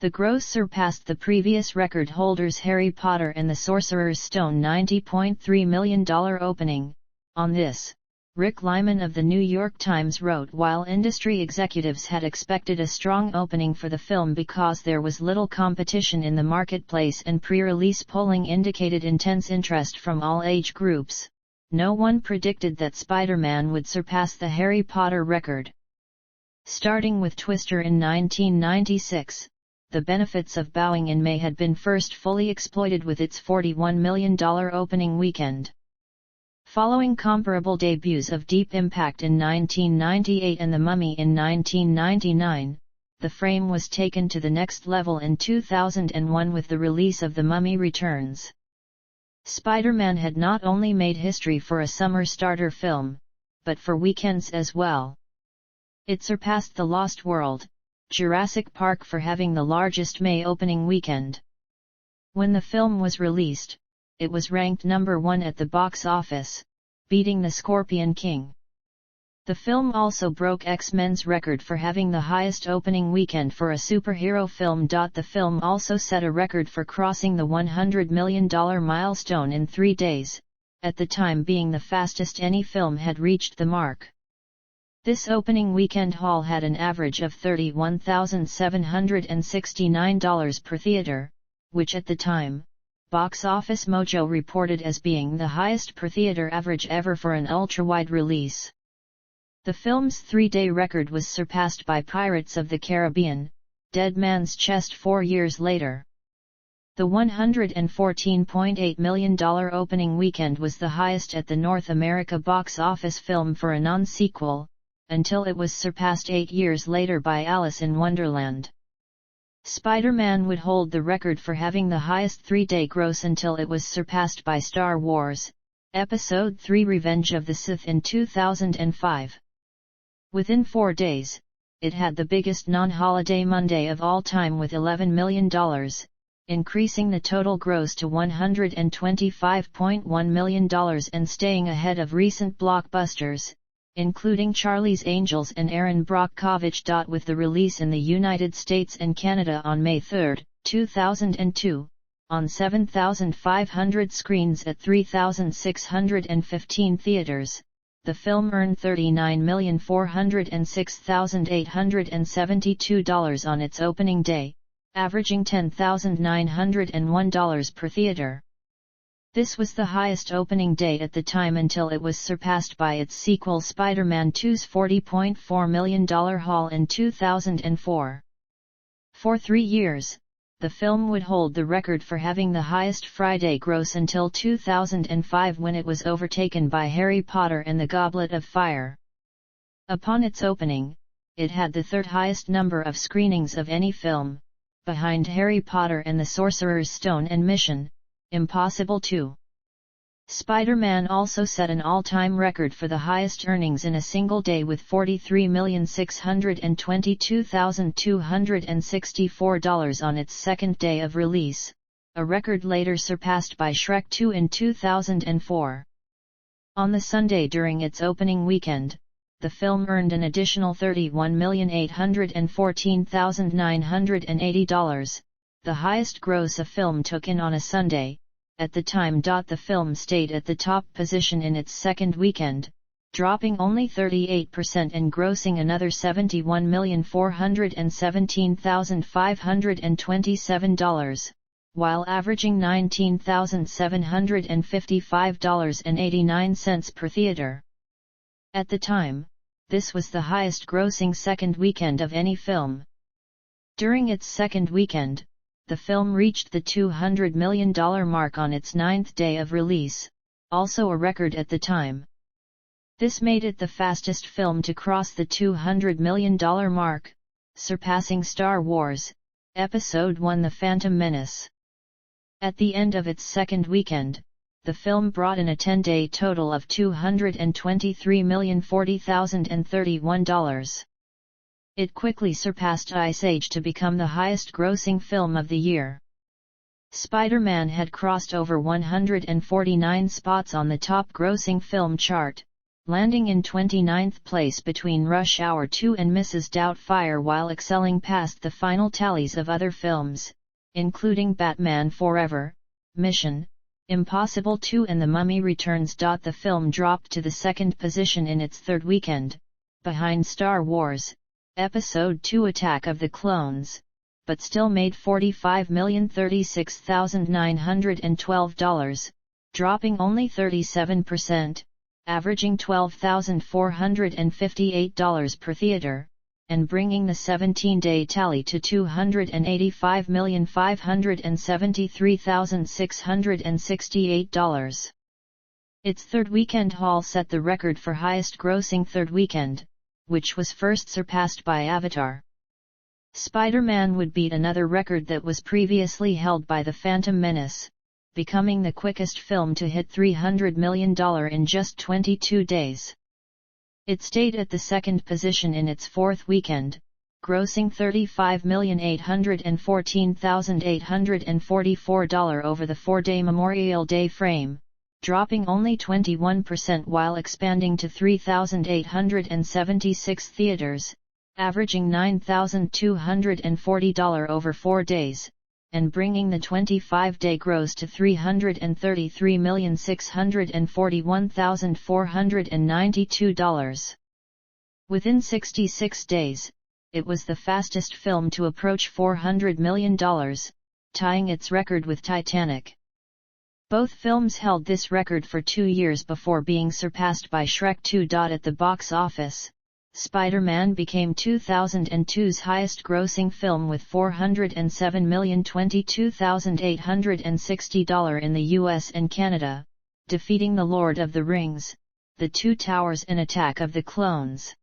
The gross surpassed the previous record holders Harry Potter and the Sorcerer's Stone $90.3 million opening. On this, Rick Lyman of the New York Times wrote, while industry executives had expected a strong opening for the film because there was little competition in the marketplace and pre-release polling indicated intense interest from all age groups, no one predicted that Spider-Man would surpass the Harry Potter record. Starting with Twister in 1996, the benefits of bowing in May had been first fully exploited with its $41 million opening weekend. Following comparable debuts of Deep Impact in 1998 and The Mummy in 1999, the frame was taken to the next level in 2001 with the release of The Mummy Returns. Spider-Man had not only made history for a summer starter film, but for weekends as well. It surpassed The Lost World, Jurassic Park for having the largest May opening weekend. When the film was released, it was ranked number 1 at the box office, beating The Scorpion King. The film also broke X-Men's record for having the highest opening weekend for a superhero film. The film also set a record for crossing the $100 million milestone in 3 days, at the time being the fastest any film had reached the mark. This opening weekend haul had an average of $31,769 per theater, which at the time, Box Office Mojo reported as being the highest per theater average ever for an ultra-wide release. The film's 3-day record was surpassed by Pirates of the Caribbean, Dead Man's Chest 4 years later. The $114.8 million opening weekend was the highest at the North America box office film for a non-sequel, until it was surpassed 8 years later by Alice in Wonderland. Spider-Man would hold the record for having the highest 3-day gross until it was surpassed by Star Wars, Episode III: Revenge of the Sith in 2005. Within 4 days, it had the biggest non-holiday Monday of all time with $11 million, increasing the total gross to $125.1 million and staying ahead of recent blockbusters, including Charlie's Angels and Erin Brockovich. With the release in the United States and Canada on May 3, 2002, on 7,500 screens at 3,615 theaters, the film earned $39,406,872 on its opening day, averaging $10,901 per theater. This was the highest opening day at the time until it was surpassed by its sequel Spider-Man 2's $40.4 million haul in 2004. For 3 years, the film would hold the record for having the highest Friday gross until 2005 when it was overtaken by Harry Potter and the Goblet of Fire. Upon its opening, it had the third highest number of screenings of any film, behind Harry Potter and the Sorcerer's Stone and Mission Impossible 2. Spider-Man also set an all-time record for the highest earnings in a single day with $43,622,264 on its second day of release, a record later surpassed by Shrek 2 in 2004. On the Sunday during its opening weekend, the film earned an additional $31,814,980, the highest gross a film took in on a Sunday. At the time, the film stayed at the top position in its second weekend, dropping only 38% and grossing another $71,417,527, while averaging $19,755.89 per theater. At the time, this was the highest grossing second weekend of any film. During its second weekend, the film reached the $200 million mark on its 9th day of release, also a record at the time. This made it the fastest film to cross the $200 million mark, surpassing Star Wars, Episode I: The Phantom Menace. At the end of its second weekend, the film brought in a 10-day total of $223,040,031. It quickly surpassed Ice Age to become the highest-grossing film of the year. Spider-Man had crossed over 149 spots on the top-grossing film chart, landing in 29th place between Rush Hour 2 and Mrs. Doubtfire while excelling past the final tallies of other films, including Batman Forever, Mission Impossible 2 and The Mummy Returns. The film dropped to the second position in its third weekend, behind Star Wars, Episode II: Attack of the Clones, but still made $45,036,912, dropping only 37%, averaging $12,458 per theater, and bringing the 17-day tally to $285,573,668. Its third weekend haul set the record for highest grossing third weekend, which was first surpassed by Avatar. Spider-Man would beat another record that was previously held by The Phantom Menace, becoming the quickest film to hit $300 million in just 22 days. It stayed at the second position in its fourth weekend, grossing $35,814,844 over the 4-day Memorial Day frame, dropping only 21% while expanding to 3,876 theaters, averaging $9,240 over 4 days, and bringing the 25-day gross to $333,641,492. Within 66 days, it was the fastest film to approach $400 million, tying its record with Titanic. Both films held this record for 2 years before being surpassed by Shrek 2. At the box office, Spider-Man became 2002's highest-grossing film with $407,022,860 in the US and Canada, defeating The Lord of the Rings, The Two Towers and Attack of the Clones.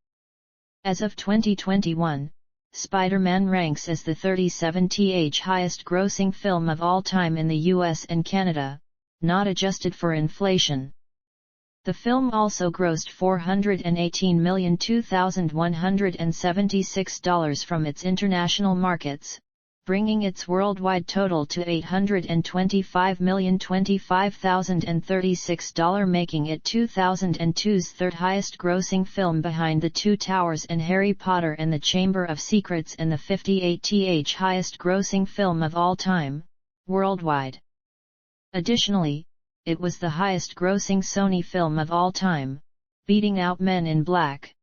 As of 2021, Spider-Man ranks as the 37th highest-grossing film of all time in the US and Canada, not adjusted for inflation. The film also grossed $418,002,176 from its international markets, bringing its worldwide total to $825,025,036, making it 2002's third highest-grossing film behind The Two Towers and Harry Potter and the Chamber of Secrets, and the 58th highest-grossing film of all time, worldwide. Additionally, it was the highest-grossing Sony film of all time, beating out Men in Black.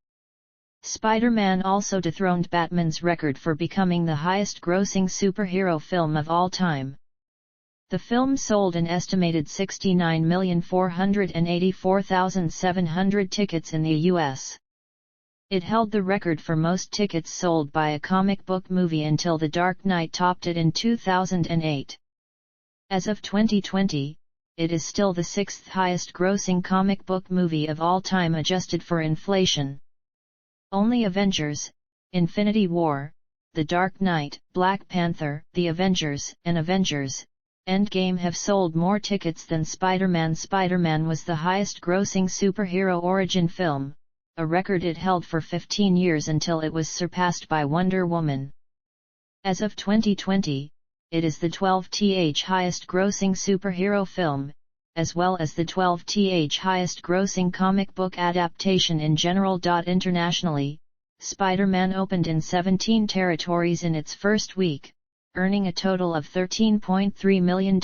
Spider-Man also dethroned Batman's record for becoming the highest-grossing superhero film of all time. The film sold an estimated 69,484,700 tickets in the US. It held the record for most tickets sold by a comic book movie until The Dark Knight topped it in 2008. As of 2020, it is still the sixth highest-grossing comic book movie of all time adjusted for inflation. Only Avengers, Infinity War, The Dark Knight, Black Panther, The Avengers, and Avengers: Endgame have sold more tickets than Spider-Man. Spider-Man was the highest-grossing superhero origin film, a record it held for 15 years until it was surpassed by Wonder Woman. As of 2020, it is the 12th highest-grossing superhero film, as well as the 12th highest-grossing comic book adaptation in general. Internationally, Spider-Man opened in 17 territories in its first week, earning a total of $13.3 million.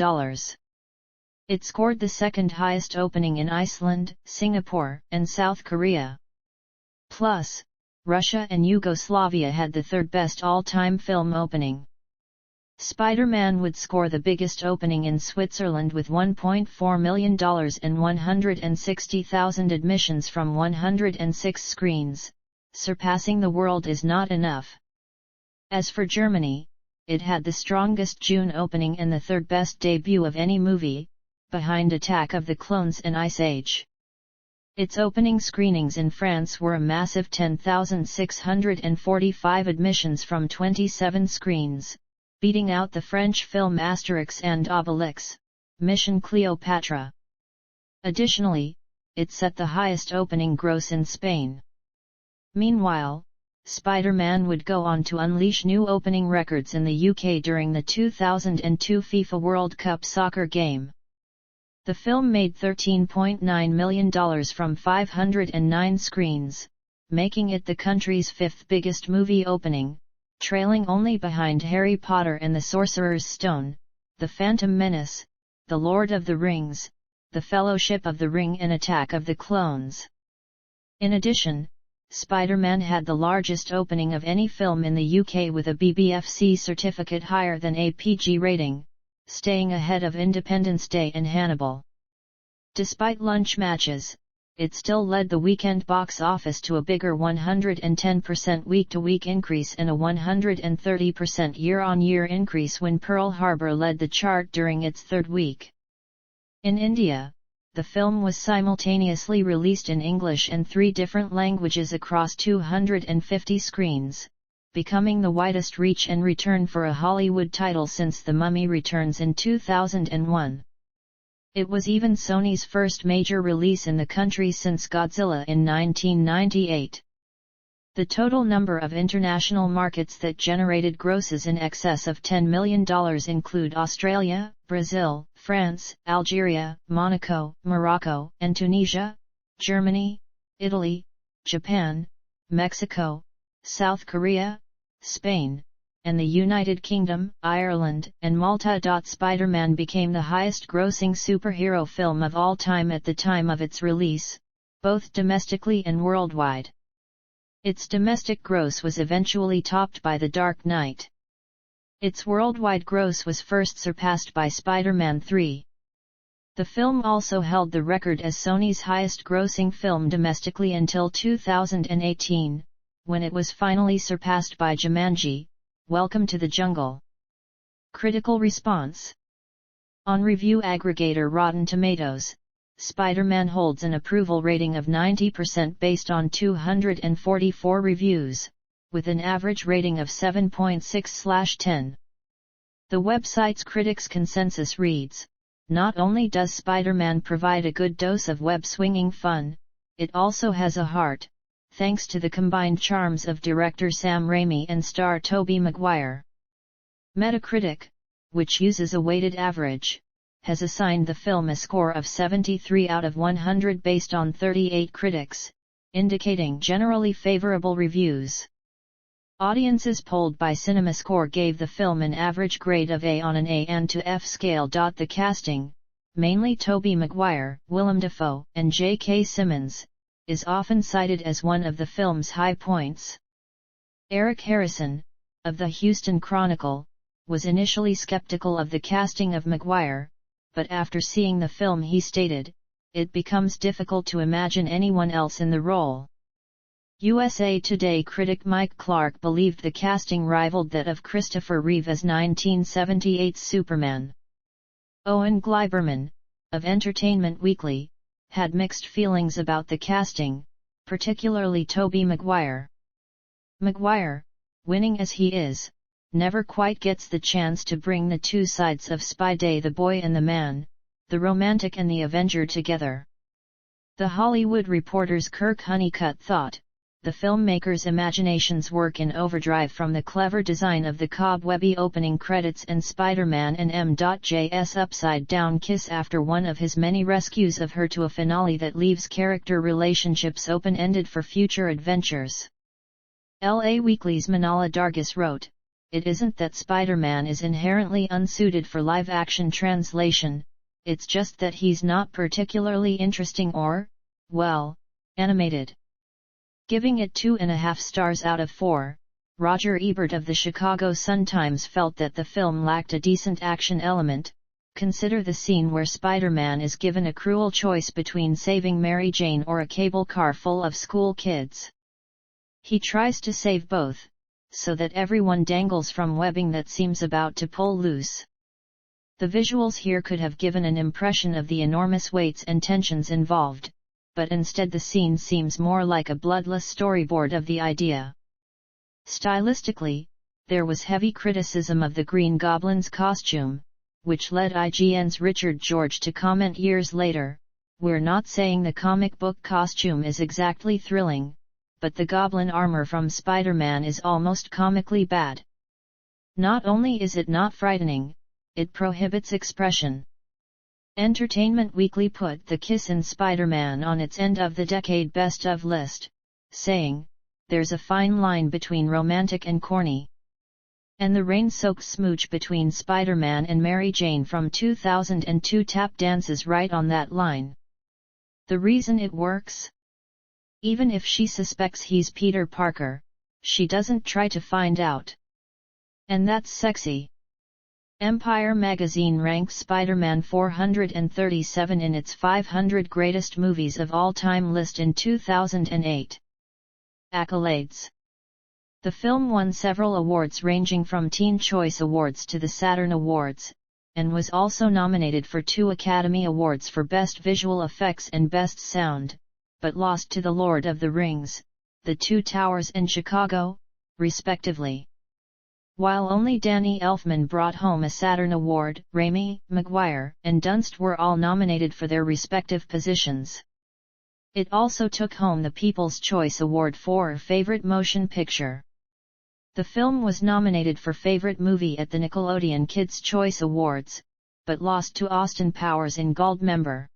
It scored the second highest opening in Iceland, Singapore, and South Korea. Plus, Russia and Yugoslavia had the third best all-time film opening. Spider-Man would score the biggest opening in Switzerland with $1.4 million and 160,000 admissions from 106 screens, surpassing The World Is Not Enough. As for Germany, it had the strongest June opening and the third best debut of any movie, behind Attack of the Clones and Ice Age. Its opening screenings in France were a massive 10,645 admissions from 27 screens, beating out the French film Astérix and Obélix, Mission Cleopatra. Additionally, it set the highest opening gross in Spain. Meanwhile, Spider-Man would go on to unleash new opening records in the UK during the 2002 FIFA World Cup soccer game. The film made $13.9 million from 509 screens, making it the country's fifth biggest movie opening, trailing only behind Harry Potter and the Sorcerer's Stone, The Phantom Menace, The Lord of the Rings, The Fellowship of the Ring and Attack of the Clones. In addition, Spider-Man had the largest opening of any film in the UK with a BBFC certificate higher than a PG rating, staying ahead of Independence Day and Hannibal. Despite lunch matches, it still led the weekend box office to a bigger 110% week-to-week increase and a 130% year-on-year increase when Pearl Harbor led the chart during its third week. In India, the film was simultaneously released in English and 3 different languages across 250 screens, becoming the widest reach and return for a Hollywood title since The Mummy Returns in 2001. It was even Sony's first major release in the country since Godzilla in 1998. The total number of international markets that generated grosses in excess of $10 million include Australia, Brazil, France, Algeria, Monaco, Morocco, and Tunisia, Germany, Italy, Japan, Mexico, South Korea, Spain, and the United Kingdom, Ireland, and Malta. Spider-Man became the highest-grossing superhero film of all time at the time of its release, both domestically and worldwide. Its domestic gross was eventually topped by The Dark Knight. Its worldwide gross was first surpassed by Spider-Man 3. The film also held the record as Sony's highest-grossing film domestically until 2018, when it was finally surpassed by Jumanji: Welcome to the Jungle. Critical response. On review aggregator Rotten Tomatoes, Spider-Man holds an approval rating of 90% based on 244 reviews, with an average rating of 7.6/10. The website's critics' consensus reads, "Not only does Spider-Man provide a good dose of web-swinging fun, it also has a heart, thanks to the combined charms of director Sam Raimi and star Tobey Maguire." Metacritic, which uses a weighted average, has assigned the film a score of 73 out of 100 based on 38 critics, indicating generally favorable reviews. Audiences polled by CinemaScore gave the film an average grade of A on an A and to F scale. The casting, mainly Tobey Maguire, Willem Dafoe, and J.K. Simmons, is often cited as one of the film's high points. Eric Harrison, of the Houston Chronicle, was initially skeptical of the casting of Maguire, but after seeing the film he stated, "It becomes difficult to imagine anyone else in the role." USA Today critic Mike Clark believed the casting rivaled that of Christopher Reeve as 1978's Superman. Owen Gleiberman, of Entertainment Weekly, had mixed feelings about the casting, particularly Tobey Maguire. Maguire, winning as he is, never quite gets the chance to bring the two sides of Spidey, the boy and the man, the romantic and the Avenger, together. The Hollywood Reporter's Kirk Honeycutt thought, "The filmmaker's imaginations work in overdrive from the clever design of the cobwebby opening credits and Spider-Man and M.J.'s upside-down kiss after one of his many rescues of her to a finale that leaves character relationships open-ended for future adventures." LA Weekly's Manala Dargis wrote, "It isn't that Spider-Man is inherently unsuited for live-action translation, it's just that he's not particularly interesting or, well, animated." Giving it 2.5 stars out of 4, Roger Ebert of the Chicago Sun-Times felt that the film lacked a decent action element. Consider the scene where Spider-Man is given a cruel choice between saving Mary Jane or a cable car full of school kids. He tries to save both, so that everyone dangles from webbing that seems about to pull loose. The visuals here could have given an impression of the enormous weights and tensions involved, but instead the scene seems more like a bloodless storyboard of the idea. Stylistically, there was heavy criticism of the Green Goblin's costume, which led IGN's Richard George to comment years later, "We're not saying the comic book costume is exactly thrilling, but the goblin armor from Spider-Man is almost comically bad. Not only is it not frightening, it prohibits expression." Entertainment Weekly put The Kiss in Spider-Man on its end-of-the-decade best-of list, saying, "There's a fine line between romantic and corny." And the rain-soaked smooch between Spider-Man and Mary Jane from 2002 tap dances right on that line. The reason it works? Even if she suspects he's Peter Parker, she doesn't try to find out. And that's sexy. Empire magazine ranked Spider-Man 437 in its 500 greatest movies of all time list in 2008. Accolades. The film won several awards ranging from Teen Choice Awards to the Saturn Awards, and was also nominated for 2 Academy Awards for Best Visual Effects and Best Sound, but lost to The Lord of the Rings, The Two Towers and Chicago, respectively. While only Danny Elfman brought home a Saturn Award, Raimi, Maguire, and Dunst were all nominated for their respective positions. It also took home the People's Choice Award for Favorite Motion Picture. The film was nominated for Favorite Movie at the Nickelodeon Kids' Choice Awards, but lost to Austin Powers in Goldmember.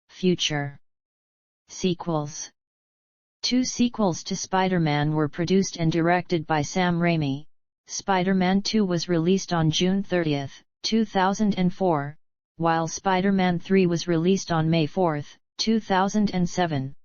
Future sequels. 2 sequels to Spider-Man were produced and directed by Sam Raimi. Spider-Man 2 was released on June 30, 2004, while Spider-Man 3 was released on May 4, 2007.